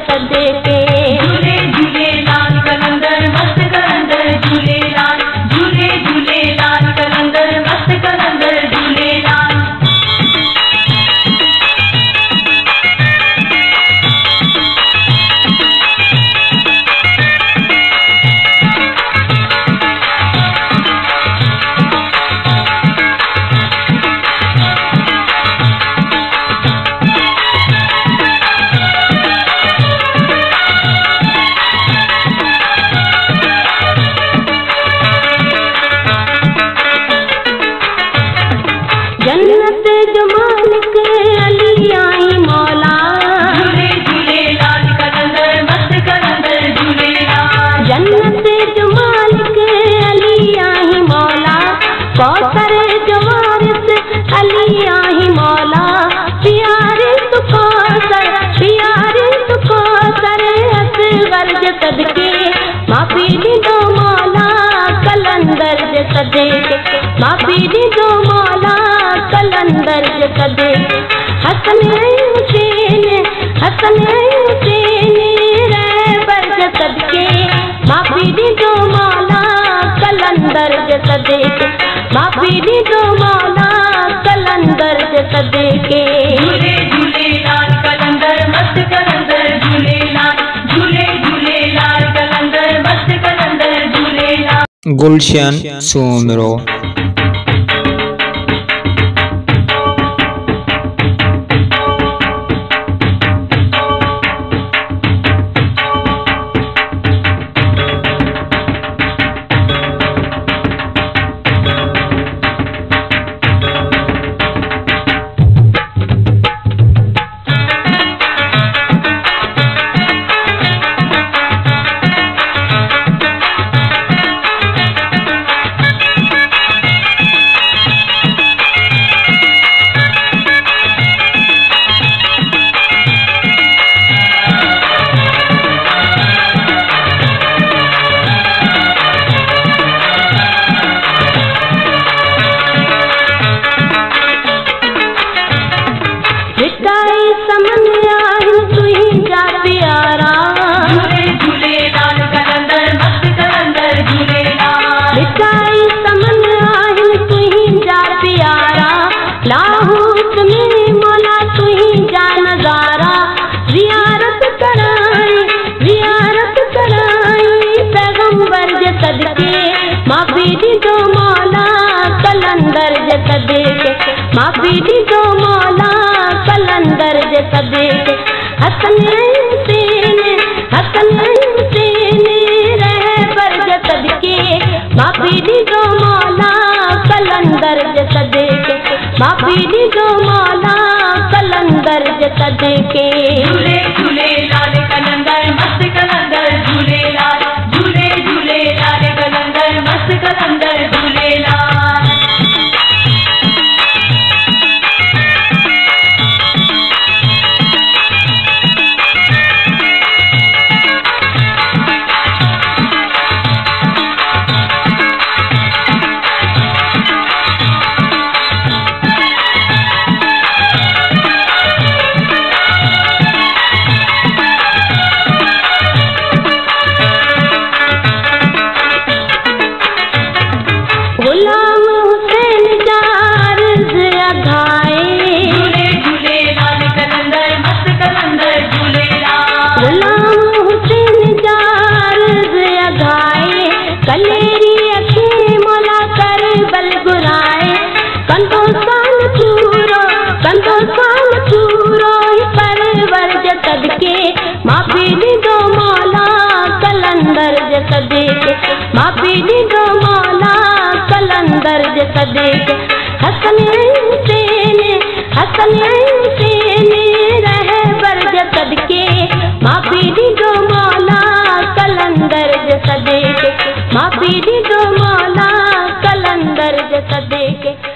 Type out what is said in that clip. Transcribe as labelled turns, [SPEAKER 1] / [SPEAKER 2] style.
[SPEAKER 1] सदे के।
[SPEAKER 2] झूले झूलेलाल कलंदर मस्त कलंदर झूलेलाल, झूले झूलेलाल कलंदर मस्त कलंदर झूलेलाल।
[SPEAKER 1] जन्नत जो मालिक अली आई मौला,
[SPEAKER 2] झूले झूलेलाल कलंदर मस्त कलंदर झूलेलाल।
[SPEAKER 1] जन्नत जो मालिक अली आई मौला, कौसर जो वारिस अली आई मौला। प्यारे तू कौसर, प्यारे तू कौसर असगर जे सदके, माफी दो मौला कलंदर जे सदके, माफी दो मौला कलंदर जे सदे। हसन हुसैन, हसन हुसैन रहबर जे सदके, माफी दो मौला कलंदर जे सदे, माफी दो मौला कलंदर जे सदे के।
[SPEAKER 2] झूले झूलेलाल कलंदर मस्त कलंदर झूलेलाल, झूले झूलेलाल कलंदर मस्त कलंदर झूलेलाल।
[SPEAKER 3] गुलशन सोमरो।
[SPEAKER 1] माफी दो मौला कलंदर जे सदे के। हसन हुसैन, हसन हुसैन रहबर जे सदके, माफी दो मौला कलंदर जे सदे के, माफी दो मौला कलंदर जे सदे के।
[SPEAKER 2] झूले झूलेलाल कलंदर मस्त कलंदर झूलेलाल, झूले झूलेलाल कलंदर मस्त कलंदर झूलेलाल।
[SPEAKER 1] गुलाम हुसैन जारज अघाए,
[SPEAKER 2] झूले झूलेलाल कलंदर मस्त कलंदर झूलेलाल।
[SPEAKER 1] गुलाम हुसैन जारज अघाए, कलेरी अखे मौला कर बल गुराए। कंदो साल चूरो, कंदो साल चूरो परवर जे सदके, माफी दो मौला कलंदर जे सदके, माफी दो मौला कलंदर जे सदे के। हसन हुसैन, हसन हुसैन रहबर जे सदके, माफी दो मौला कलंदर जे सदे के, माफी दो मौला कलंदर जे सदे के।